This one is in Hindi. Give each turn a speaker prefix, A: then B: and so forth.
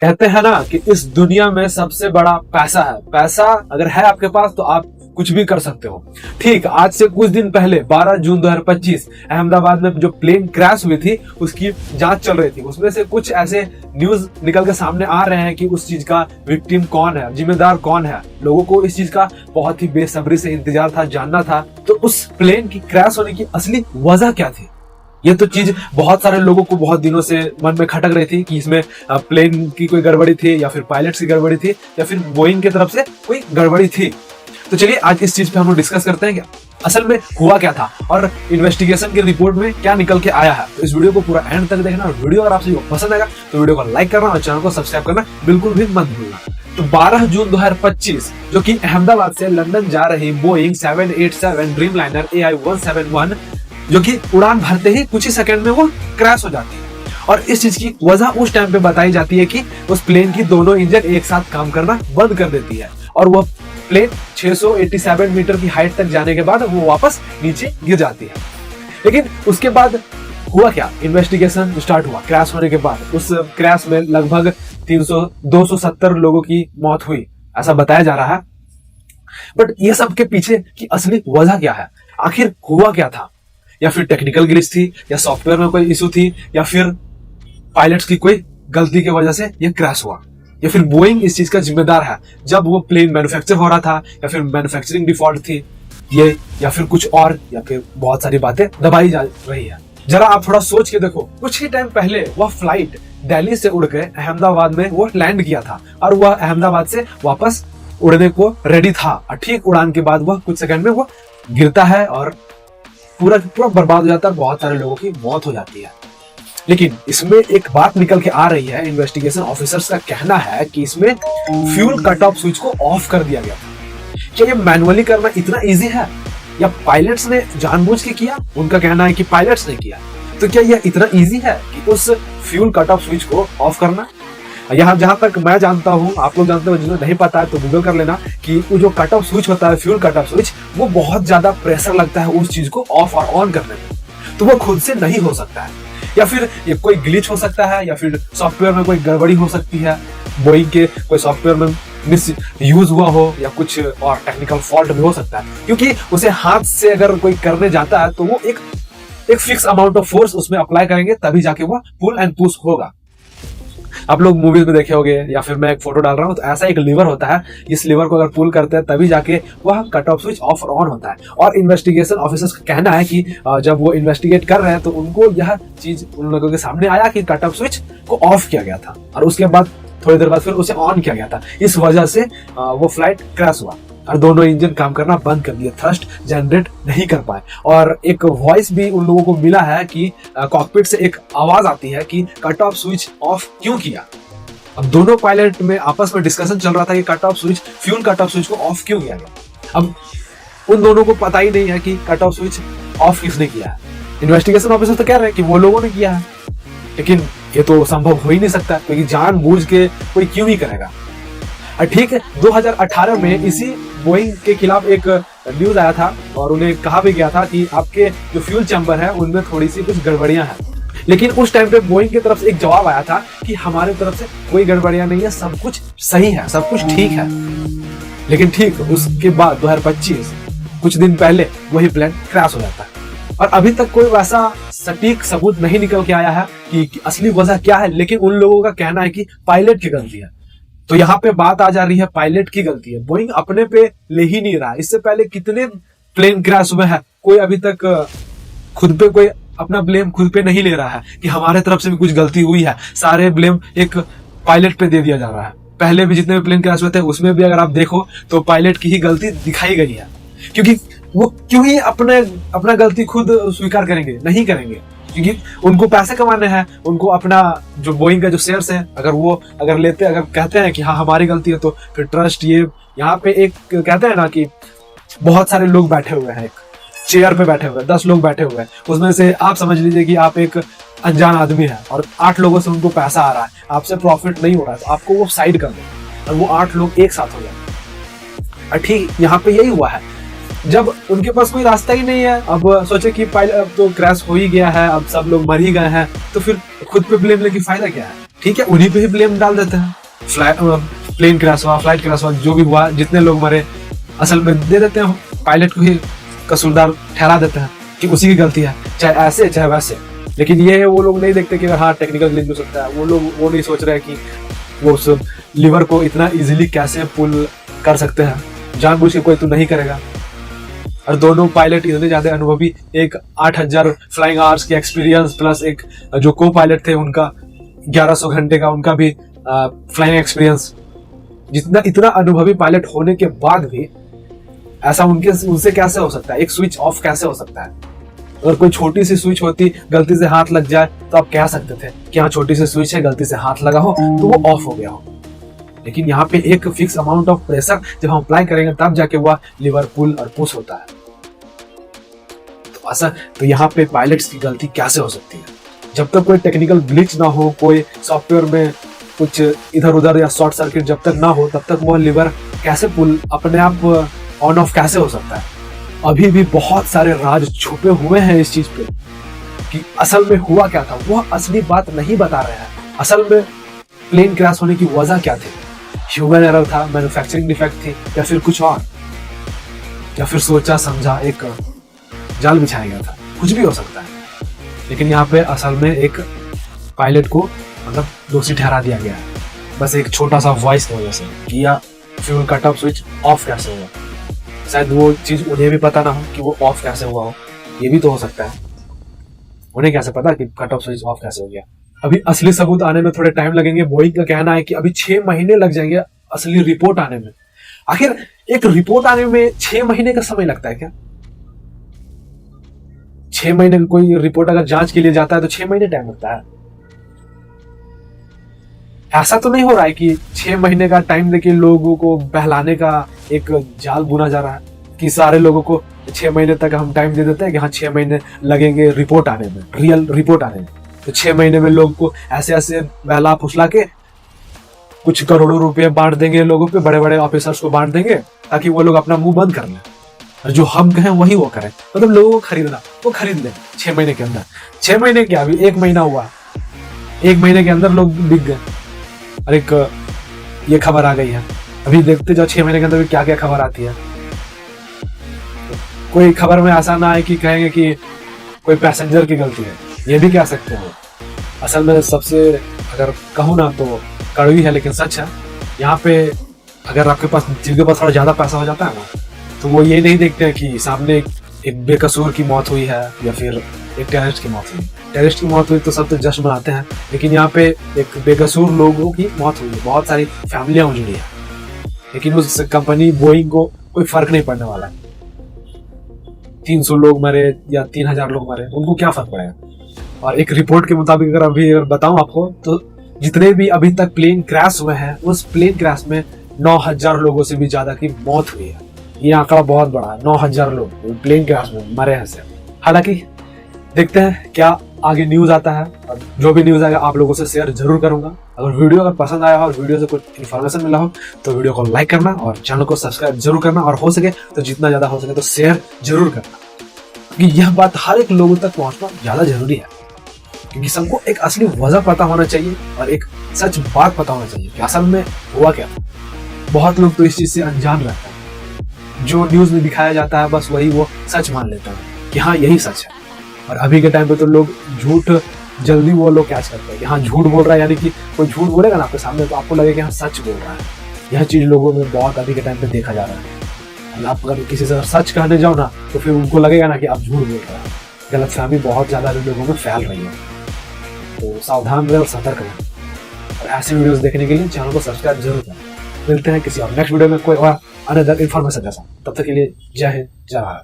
A: कहते हैं ना कि इस दुनिया में सबसे बड़ा पैसा है। पैसा अगर है आपके पास तो आप कुछ भी कर सकते हो। ठीक आज से कुछ दिन पहले 12 जून 2025 अहमदाबाद में जो प्लेन क्रैश हुई थी उसकी जांच चल रही थी। उसमें से कुछ ऐसे न्यूज निकल के सामने आ रहे हैं कि उस चीज का विक्टिम कौन है, जिम्मेदार कौन है। लोगों को इस चीज का बहुत ही बेसब्री से इंतजार था, जानना था। तो उस प्लेन की क्रैश होने की असली वजह क्या थी, ये तो चीज बहुत सारे लोगों को बहुत दिनों से मन में खटक रही थी कि इसमें प्लेन की कोई गड़बड़ी थी या फिर पायलट्स की गड़बड़ी थी या फिर बोइंग की तरफ से कोई गड़बड़ी थी। तो चलिए आज इस चीज पे हम लोग डिस्कस करते हैं कि असल में हुआ क्या था और इन्वेस्टिगेशन की रिपोर्ट में क्या निकल के आया है। तो इस वीडियो को पूरा एंड तक देखना और वीडियो अगर आपसे पसंद आएगा तो वीडियो को लाइक करना और चैनल को सब्सक्राइब करना बिल्कुल भी मत भूलना। तो 12 जून 2025 जो कि अहमदाबाद से लंदन जा रही बोइंग 787 ड्रीमलाइनर AI-171 जो कि उड़ान भरते ही कुछ ही सेकंड में वो क्रैश हो जाती है। और इस चीज की वजह उस टाइम पे बताई जाती है कि उस प्लेन की दोनों इंजन एक साथ काम करना बंद कर देती है और वह प्लेन 687 मीटर की हाइट तक जाने के बाद वो वापस नीचे गिर जाती है। लेकिन उसके बाद हुआ क्या, इन्वेस्टिगेशन स्टार्ट हुआ। क्रैश होने के बाद उस क्रैश में लगभग 270 लोगों की मौत हुई ऐसा बताया जा रहा है। बट ये सब के पीछे की असली वजह क्या है, आखिर हुआ क्या था? या फिर टेक्निकल ग्लिच थी या सॉफ्टवेयर में कोई इशू थी या फिर पायलट्स की कोई गलती की वजह से ये क्रैश हुआ या फिर बोइंग इस चीज का जिम्मेदार है जब वो प्लेन मैन्युफैक्चर हो रहा था या फिर मैन्युफैक्चरिंग डिफॉल्ट थी ये या फिर कुछ और या फिर बहुत सारी बातें दबाई जा रही है। जरा आप थोड़ा सोच के देखो, कुछ ही टाइम पहले वह फ्लाइट दिल्ली से उड़ के अहमदाबाद में वो लैंड किया था और वह अहमदाबाद से वापस उड़ने को रेडी था और ठीक उड़ान के बाद वह कुछ सेकंड में वो गिरता है और पूरा बर्बाद हो जाता है, बहुत सारे लोगों की मौत हो जाती है। लेकिन इसमें एक बात निकल के आ रही है, इन्वेस्टिगेशन ऑफिसर्स का कहना है कि इसमें फ्यूल कट ऑफ स्विच को ऑफ कर दिया गया था। क्या ये मैनुअली करना इतना इजी है या पायलट्स ने जानबूझ के किया? उनका कहना है कि पायलट्स ने किया। तो क्या यह इतना इजी है कि उस फ्यूल कट ऑफ स्विच को ऑफ करना? यहाँ जहां तक मैं जानता हूँ, आप लोग जानते हो, जिन्हें नहीं पता है तो गूगल कर लेना कि वो जो कट ऑफ स्विच होता है, फ्यूल कट ऑफ स्विच, वो बहुत ज्यादा प्रेशर लगता है उस चीज को ऑफ और ऑन करने में, तो वो खुद से नहीं हो सकता है। या फिर ये कोई ग्लिच हो सकता है या फिर सॉफ्टवेयर में कोई गड़बड़ी हो सकती है, बोइंग के कोई सॉफ्टवेयर में मिस यूज हुआ हो या कुछ और टेक्निकल फॉल्ट भी हो सकता है, क्योंकि उसे हाथ से अगर कोई करने जाता है तो वो एक फिक्स अमाउंट ऑफ फोर्स उसमें अप्लाई करेंगे तभी जाके वो पुल एंड पुश होगा। आप लोग मूवीज में देखे होंगे या फिर मैं एक फोटो डाल रहा हूं तो ऐसा एक लीवर होता है, इस लीवर को अगर पुल करते हैं तभी जाके वह कट ऑफ स्विच ऑफ और ऑन होता है। और इन्वेस्टिगेशन ऑफिसर्स का कहना है कि जब वो इन्वेस्टिगेट कर रहे हैं तो उनको यह चीज उन लोगों के सामने आया कि कट ऑफ स्विच को ऑफ किया गया था और उसके बाद थोड़ी देर बाद फिर उसे ऑन किया गया था। इस वजह से वो फ्लाइट क्रैश हुआ और दोनों इंजन काम करना बंद कर दिए, थ्रस्ट जनरेट नहीं कर पाए। और एक वॉइस भी उन लोगों को मिला है कि कॉकपिट से एक आवाज आती है कि कट ऑफ स्विच ऑफ क्यों किया। अब दोनों पायलट में आपस में डिस्कशन चल रहा था कि cut off switch, fuel cut off switch को ऑफ क्यों किया गया। अब उन दोनों को पता ही नहीं है कि कट ऑफ स्विच ऑफ किसने किया है। इन्वेस्टिगेशन ऑफिसर तो कह रहे हैं कि वो लोगों ने किया है, लेकिन ये तो संभव हो ही नहीं सकता क्योंकि जानबूझ के कोई क्यों ही करेगा। ठीक है, 2018 में इसी बोइंग के खिलाफ एक न्यूज आया था और उन्हें कहा भी गया था कि आपके जो फ्यूल चैम्बर है उनमें थोड़ी सी कुछ गड़बड़ियां हैं। लेकिन उस टाइम पे बोइंग की तरफ से एक जवाब आया था कि हमारे तरफ से कोई गड़बड़ियां नहीं है, सब कुछ सही है, सब कुछ ठीक है। लेकिन ठीक उसके बाद 2025 कुछ दिन पहले वही प्लेन क्रैश हो जाता है और अभी तक कोई वैसा सटीक सबूत नहीं निकल के आया है कि असली वजह क्या है। लेकिन उन लोगों का कहना है कि पायलट की गलती है। तो यहाँ पे बात आ जा रही है पायलट की गलती है, बोइंग अपने पे ले ही नहीं रहा। इससे पहले कितने प्लेन क्रैश हुए हैं, कोई अभी तक खुद पे कोई अपना ब्लेम खुद पे नहीं ले रहा है कि हमारे तरफ से भी कुछ गलती हुई है। सारे ब्लेम एक पायलट पे दे दिया जा रहा है। पहले भी जितने भी प्लेन क्रैश हुए थे उसमें भी अगर आप देखो तो पायलट की ही गलती दिखाई गई है, क्योंकि वो क्यों ही अपना गलती खुद स्वीकार करेंगे, नहीं करेंगे, क्योंकि उनको पैसे कमाने हैं। उनको अपना जो बोइंग का जो शेयर्स है अगर कहते हैं कि हाँ हमारी गलती है तो फिर ट्रस्ट, ये यहाँ पे एक कहते हैं ना कि बहुत सारे लोग बैठे हुए हैं, एक चेयर पे बैठे हुए हैं, 10 लोग बैठे हुए हैं, उसमें से आप समझ लीजिए कि आप एक अनजान आदमी है और 8 लोगों से उनको पैसा आ रहा है, आपसे प्रॉफिट नहीं हो रहा है तो आपको वो साइड कर दो और वो 8 लोग एक साथ हो जाए। ठीक यहाँ पे यही हुआ है, जब उनके पास कोई रास्ता ही नहीं है, अब सोचे कि पायलट अब तो क्रैश हो ही गया है, अब सब लोग मर ही गए हैं, तो फिर खुद पे ब्लेम लेके फायदा क्या है। ठीक है, उन्हीं पे ही ब्लेम डाल देते हैं। प्लेन क्रैश हुआ, फ्लाइट क्रैश हुआ, जो भी हुआ, जितने लोग मरे, असल में दे देते हैं पायलट को ही कसूरदार ठहरा देते हैं कि उसी की गलती है, चाहे ऐसे चाहे वैसे। लेकिन ये वो लोग नहीं देखते कि हाँ टेक्निकल ग्लिच हो सकता है। वो लोग वो नहीं सोच रहे कि वो उस लीवर को इतना इजीली कैसे पुल कर सकते हैं, जानबूझ के कोई तो नहीं करेगा। और दोनों पायलट इतने ज्यादा अनुभवी, एक 8000 फ्लाइंग आवर्स की एक्सपीरियंस प्लस एक जो को पायलट थे उनका 1100 घंटे का उनका भी फ्लाइंग एक्सपीरियंस। जितना इतना अनुभवी पायलट होने के बाद भी ऐसा उनसे कैसे हो सकता है? एक स्विच ऑफ कैसे हो सकता है? अगर कोई छोटी सी स्विच होती, गलती से हाथ लग जाए तो आप कह सकते थे कि हाँ छोटी सी स्विच है, गलती से हाथ लगा हो तो वो ऑफ हो गया हो। लेकिन यहाँ पे एक फिक्स अमाउंट ऑफ प्रेशर जब हम अप्लाई करेंगे तब जाके वह लीवर पुल और पुश होता है। तो ऐसा तो यहाँ पे पायलट्स की गलती कैसे हो सकती है? जब तक कोई टेक्निकल ग्लिच ना हो, कोई सॉफ्टवेयर में कुछ इधर उधर या शॉर्ट सर्किट जब तक ना हो, तब तक वह लीवर कैसे पुल अपने आप ऑन ऑफ कैसे हो सकता है? अभी भी बहुत सारे राज छुपे हुए हैं इस चीज पे कि असल में हुआ क्या था। वह असली बात नहीं बता रहे हैं। असल में प्लेन क्रैश होने की वजह क्या थी? ह्यूमन एरर था, मैन्युफैक्चरिंग डिफेक्ट थी, या फिर कुछ और, या फिर सोचा समझा एक जाल बिछाया गया था? कुछ भी हो सकता है। लेकिन यहाँ पे असल में एक पायलट को मतलब दोषी ठहरा दिया गया है, बस एक छोटा सा वॉइस की वजह से कि या fuel cut off switch off कैसे हुआ। शायद वो चीज उन्हें भी पता ना हो कि वो ऑफ कैसे हुआ हो, ये भी तो हो सकता है। उन्हें कैसे पता कि कट ऑफ स्विच ऑफ कैसे हो गया? अभी असली सबूत आने में थोड़े टाइम लगेंगे। बोइंग का कहना है कि अभी 6 महीने लग जाएंगे असली रिपोर्ट आने में। आखिर एक रिपोर्ट आने में 6 महीने का समय लगता है क्या? 6 महीने कोई रिपोर्ट अगर जांच के लिए जाता है तो 6 महीने टाइम लगता है। ऐसा तो नहीं हो रहा है कि 6 महीने का टाइम देके लोगों को बहलाने का एक जाल बुना जा रहा है कि सारे लोगों को 6 महीने तक हम टाइम दे देते हैं कि हाँ 6 महीने लगेंगे रिपोर्ट आने में, रियल रिपोर्ट आने में। तो 6 महीने में लोगों को ऐसे ऐसे बहला फुसला के कुछ करोड़ों रुपए बांट देंगे लोगों पे, बड़े बड़े ऑफिसर्स को बांट देंगे ताकि वो लोग अपना मुंह बंद कर लें और जो हम कहें वही वो करें। मतलब लोगों को खरीदना, वो खरीद ले 6 महीने के अंदर। 6 महीने क्या, अभी 1 महीना हुआ, 1 महीने के अंदर लोग बिक गए। और एक ये खबर आ गई है, अभी देखते जाओ 6 महीने के अंदर भी क्या क्या खबर आती है। कोई खबर में ऐसा ना है कि कहेंगे कि कोई पैसेंजर की गलती है, ये भी कह सकते हो। असल में सबसे अगर कहूँ ना तो कड़वी है लेकिन सच है। यहाँ पे अगर आपके पास जिनके पास थोड़ा ज्यादा पैसा हो जाता है ना, तो वो ये नहीं देखते हैं कि सामने एक बेकसूर की मौत हुई है या फिर एक टेररिस्ट की मौत हुई। टेररिस्ट की मौत हुई तो सब तो जश्न मनाते हैं, लेकिन यहाँ पे एक बेकसूर लोगों की मौत हुई है, बहुत सारी फैमिलियां उजड़ी है। लेकिन उस कंपनी बोइंग को कोई फर्क नहीं पड़ने वाला है। 300 लोग मरे या 3000 लोग मरे, उनको क्या फर्क पड़ेगा? और एक रिपोर्ट के मुताबिक अगर बताऊं आपको, तो जितने भी अभी तक प्लेन क्रैश हुए हैं, उस प्लेन क्रैश में 9000 लोगों से भी ज्यादा की मौत हुई है। ये आंकड़ा बहुत बड़ा है, 9000 लोग प्लेन क्रैश में मरे हैं से। हालांकि देखते हैं क्या आगे न्यूज आता है, और जो भी न्यूज आएगा आप लोगों से शेयर जरूर करूंगा। अगर वीडियो अगर पसंद आया हो और वीडियो से कुछ इन्फॉर्मेशन मिला हो तो वीडियो को लाइक करना और चैनल को सब्सक्राइब जरूर करना, और हो सके तो जितना ज्यादा हो सके तो शेयर जरूर करना, क्योंकि यह बात हर एक लोगों तक पहुंचना ज्यादा जरूरी है। क्योंकि सबको एक असली वजह पता होना चाहिए और एक सच बात पता होना चाहिए कि असल में हुआ क्या था। बहुत लोग तो इस चीज से अनजान रहते हैं, जो न्यूज में दिखाया जाता है बस वही वो सच मान लेते हैं कि हाँ यही सच है। और अभी के टाइम पे तो लोग झूठ जल्दी वो लोग कैच करते हैं कि हाँ झूठ बोल रहा है, यानी कि कोई झूठ बोलेगा ना आपके सामने तो आपको लगेगा कि हाँ सच बोल रहा है। यह चीज लोगों में बहुत अभी के टाइम पे देखा जा रहा है। आप अगर किसी से सच कहने जाओ ना तो फिर उनको लगेगा ना कि आप झूठ बोल रहे हैं। गलतफहमी बहुत ज्यादा लोगों में फैल रही है, तो सावधान रहे और सतर्क रहें। और ऐसे वीडियोस देखने के लिए चैनल को सब्सक्राइब जरूर करें। मिलते हैं किसी और नेक्स्ट वीडियो में कोई और अनदर इन्फॉर्मेशन के साथ। तब तक के लिए जय हिंद, जय भारत।